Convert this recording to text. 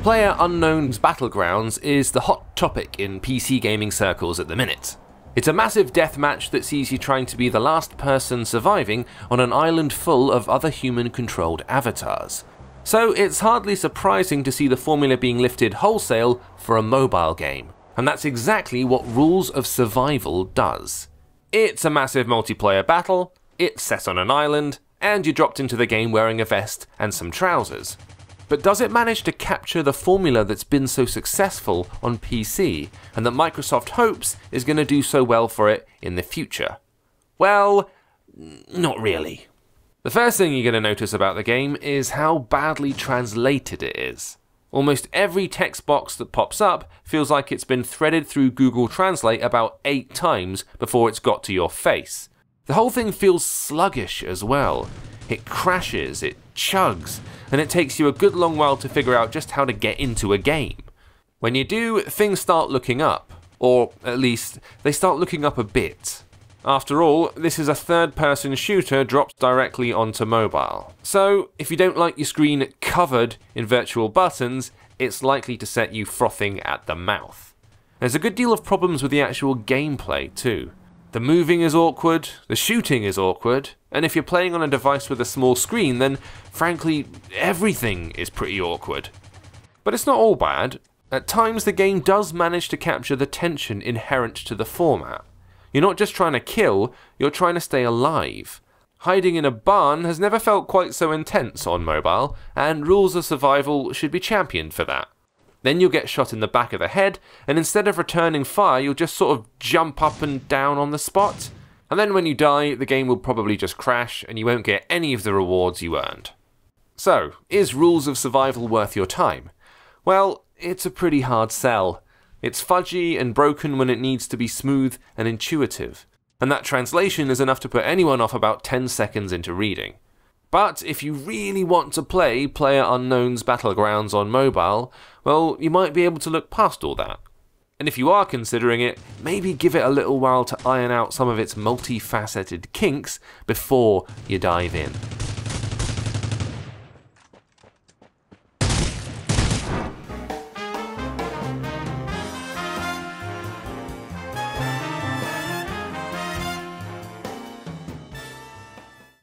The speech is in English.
PlayerUnknown's Battlegrounds is the hot topic in PC gaming circles at the minute. It's a massive deathmatch that sees you trying to be the last person surviving on an island full of other human-controlled avatars. So it's hardly surprising to see the formula being lifted wholesale for a mobile game. And that's exactly what Rules of Survival does. It's a massive multiplayer battle, it's set on an island, and you're dropped into the game wearing a vest and some trousers. But does it manage to capture the formula that's been so successful on PC, and that Microsoft hopes is going to do so well for it in the future? Well, not really. The first thing you're going to notice about the game is how badly translated it is. Almost every text box that pops up feels like it's been threaded through Google Translate about 8 times before it's got to your face. The whole thing feels sluggish as well. It crashes, it chugs, and it takes you a good long while to figure out just how to get into a game. When you do, things start looking up, or at least they start looking up a bit. After all, this is a third-person shooter dropped directly onto mobile, so if you don't like your screen covered in virtual buttons, it's likely to set you frothing at the mouth. There's a good deal of problems with the actual gameplay too. The moving is awkward, the shooting is awkward, and if you're playing on a device with a small screen, then frankly, everything is pretty awkward. But it's not all bad. At times the game does manage to capture the tension inherent to the format. You're not just trying to kill, you're trying to stay alive. Hiding in a barn has never felt quite so intense on mobile, and Rules of Survival should be championed for that. Then you'll get shot in the back of the head, and instead of returning fire, you'll just sort of jump up and down on the spot. And then when you die, the game will probably just crash, and you won't get any of the rewards you earned. So, is Rules of Survival worth your time? Well, it's a pretty hard sell. It's fudgy and broken when it needs to be smooth and intuitive, and that translation is enough to put anyone off about 10 seconds into reading. But if you really want to play PlayerUnknown's Battlegrounds on mobile, well, you might be able to look past all that. And if you are considering it, maybe give it a little while to iron out some of its multifaceted kinks before you dive in.